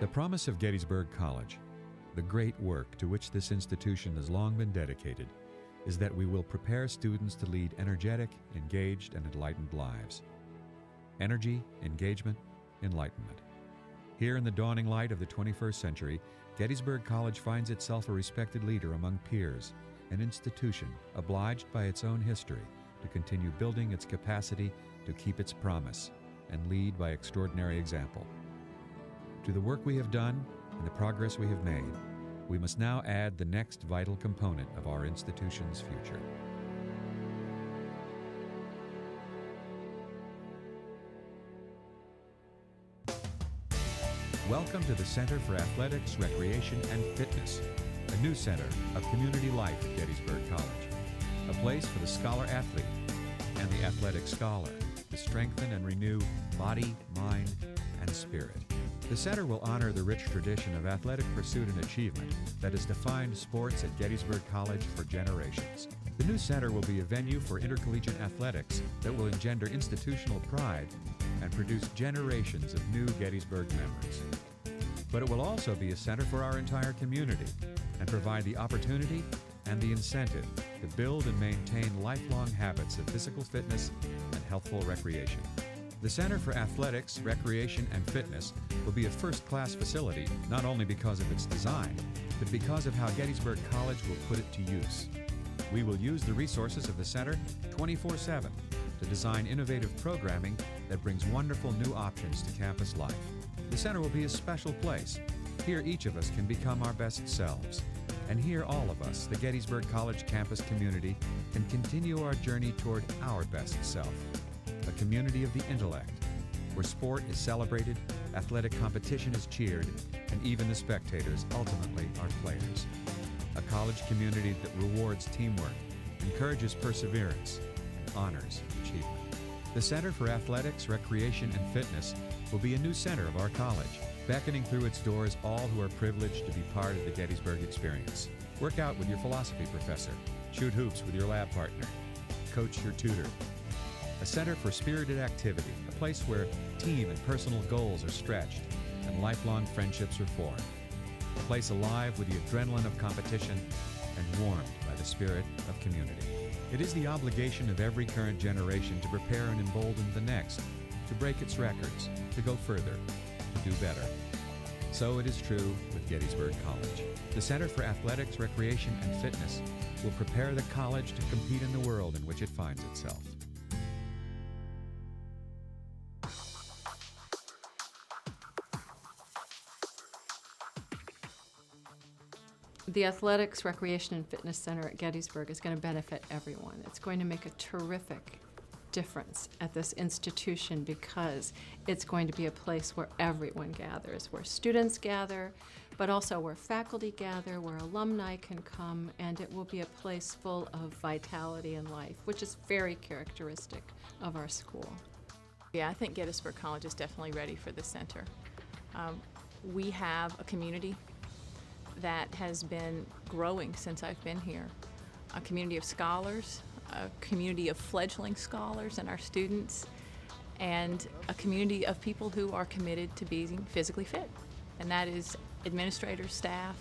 The promise of Gettysburg College, the great work to which this institution has long been dedicated, is that we will prepare students to lead energetic, engaged, and enlightened lives. Energy, engagement, enlightenment. Here in the dawning light of the 21st century, Gettysburg College finds itself a respected leader among peers, an institution obliged by its own history to continue building its capacity to keep its promise and lead by extraordinary example. To the work we have done and the progress we have made, we must now add the next vital component of our institution's future. Welcome to the Center for Athletics, Recreation, and Fitness, a new center of community life at Gettysburg College, a place for the scholar-athlete and the athletic scholar to strengthen and renew body, mind, and spirit. The center will honor the rich tradition of athletic pursuit and achievement that has defined sports at Gettysburg College for generations. The new center will be a venue for intercollegiate athletics that will engender institutional pride and produce generations of new Gettysburg memories. But it will also be a center for our entire community and provide the opportunity and the incentive to build and maintain lifelong habits of physical fitness and healthful recreation. The Center for Athletics, Recreation, and Fitness will be a first-class facility not only because of its design, but because of how Gettysburg College will put it to use. We will use the resources of the center 24/7 to design innovative programming that brings wonderful new options to campus life. The center will be a special place. Here each of us can become our best selves. And here all of us, the Gettysburg College campus community, can continue our journey toward our best self. A community of the intellect, where sport is celebrated, athletic competition is cheered, and even the spectators ultimately are players. A college community that rewards teamwork, encourages perseverance, and honors achievement. The Center for Athletics, Recreation, and Fitness will be a new center of our college, beckoning through its doors all who are privileged to be part of the Gettysburg experience. Work out with your philosophy professor, shoot hoops with your lab partner, coach your tutor. A center for spirited activity, a place where team and personal goals are stretched and lifelong friendships are formed. A place alive with the adrenaline of competition and warmed by the spirit of community. It is the obligation of every current generation to prepare and embolden the next, to break its records, to go further, to do better. So it is true with Gettysburg College. The Center for Athletics, Recreation, and Fitness will prepare the college to compete in the world in which it finds itself. The Athletics, Recreation, and Fitness Center at Gettysburg is going to benefit everyone. It's going to make a terrific difference at this institution because it's going to be a place where everyone gathers, where students gather, but also where faculty gather, where alumni can come, and it will be a place full of vitality and life, which is very characteristic of our school. Yeah, I think Gettysburg College is definitely ready for the center. We have a community that has been growing since I've been here. A community of scholars, a community of fledgling scholars and our students, and a community of people who are committed to being physically fit. And that is administrators, staff,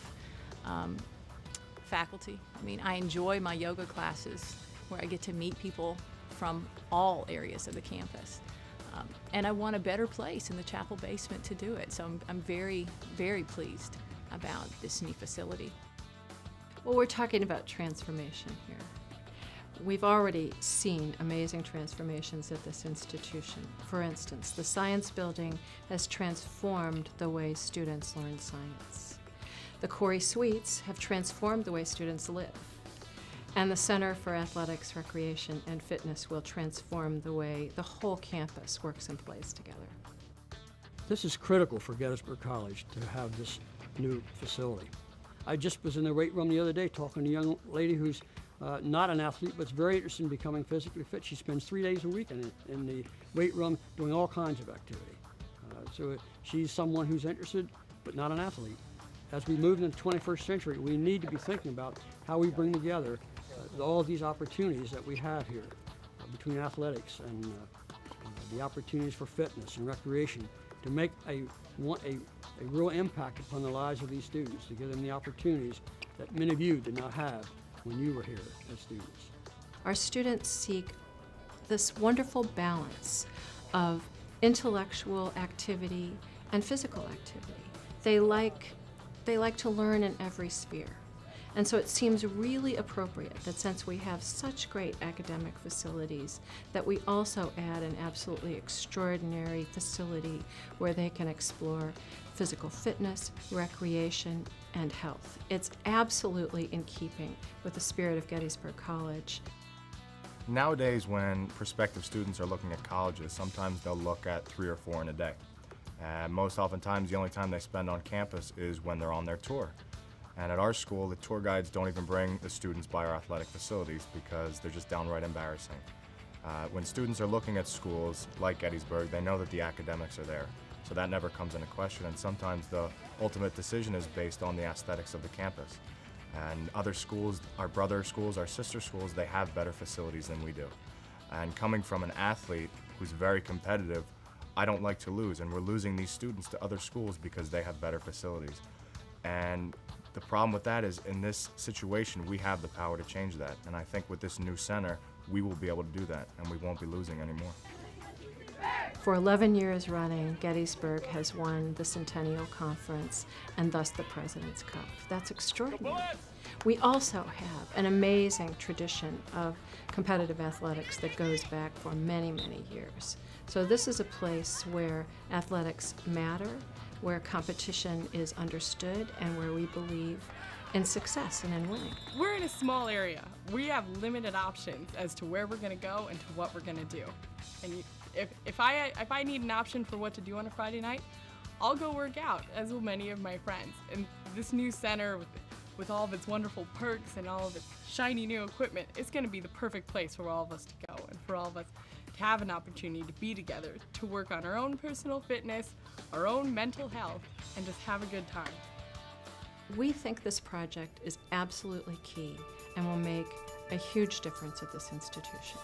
faculty. I mean, I enjoy my yoga classes where I get to meet people from all areas of the campus. And I want a better place in the chapel basement to do it. So I'm very, very pleased about this new facility. Well, we're talking about transformation here. We've already seen amazing transformations at this institution. For instance, the science building has transformed the way students learn science. The Corey Suites have transformed the way students live. And the Center for Athletics, Recreation, and Fitness will transform the way the whole campus works and plays together. This is critical for Gettysburg College to have this new facility. I just was in the weight room the other day talking to a young lady who's not an athlete but is very interested in becoming physically fit. She spends 3 days a week in the weight room doing all kinds of activity. So she's someone who's interested but not an athlete. As we move into the 21st century, we need to be thinking about how we bring together all of these opportunities that we have here between athletics and the opportunities for fitness and recreation to make a a real impact upon the lives of these students to give them the opportunities that many of you did not have when you were here as students. Our students seek this wonderful balance of intellectual activity and physical activity. They like to learn in every sphere. And so it seems really appropriate that since we have such great academic facilities, that we also add an absolutely extraordinary facility where they can explore physical fitness, recreation, and health. It's absolutely in keeping with the spirit of Gettysburg College. Nowadays, when prospective students are looking at colleges, sometimes they'll look at 3 or 4 in a day. Most oftentimes, the only time they spend on campus is when they're on their tour. And at our school, the tour guides don't even bring the students by our athletic facilities because they're just downright embarrassing. When students are looking at schools like Gettysburg, they know that the academics are there. So that never comes into question, and sometimes the ultimate decision is based on the aesthetics of the campus. And other schools, our brother schools, our sister schools, they have better facilities than we do. And coming from an athlete who's very competitive, I don't like to lose, and we're losing these students to other schools because they have better facilities. And the problem with that is, in this situation, we have the power to change that. And I think with this new center, we will be able to do that, and we won't be losing anymore. For 11 years running, Gettysburg has won the Centennial Conference and thus the President's Cup. That's extraordinary. We also have an amazing tradition of competitive athletics that goes back for many, many years. So this is a place where athletics matter, where competition is understood, and where we believe in success and in winning. We're in a small area. We have limited options as to where we're going to go and to what we're going to do. And if I need an option for what to do on a Friday night, I'll go work out, as will many of my friends. And this new center, with all of its wonderful perks and all of its shiny new equipment, it's going to be the perfect place for all of us to go and for all of us to have an opportunity to be together, to work on our own personal fitness, our own mental health, and just have a good time. We think this project is absolutely key and will make a huge difference at this institution.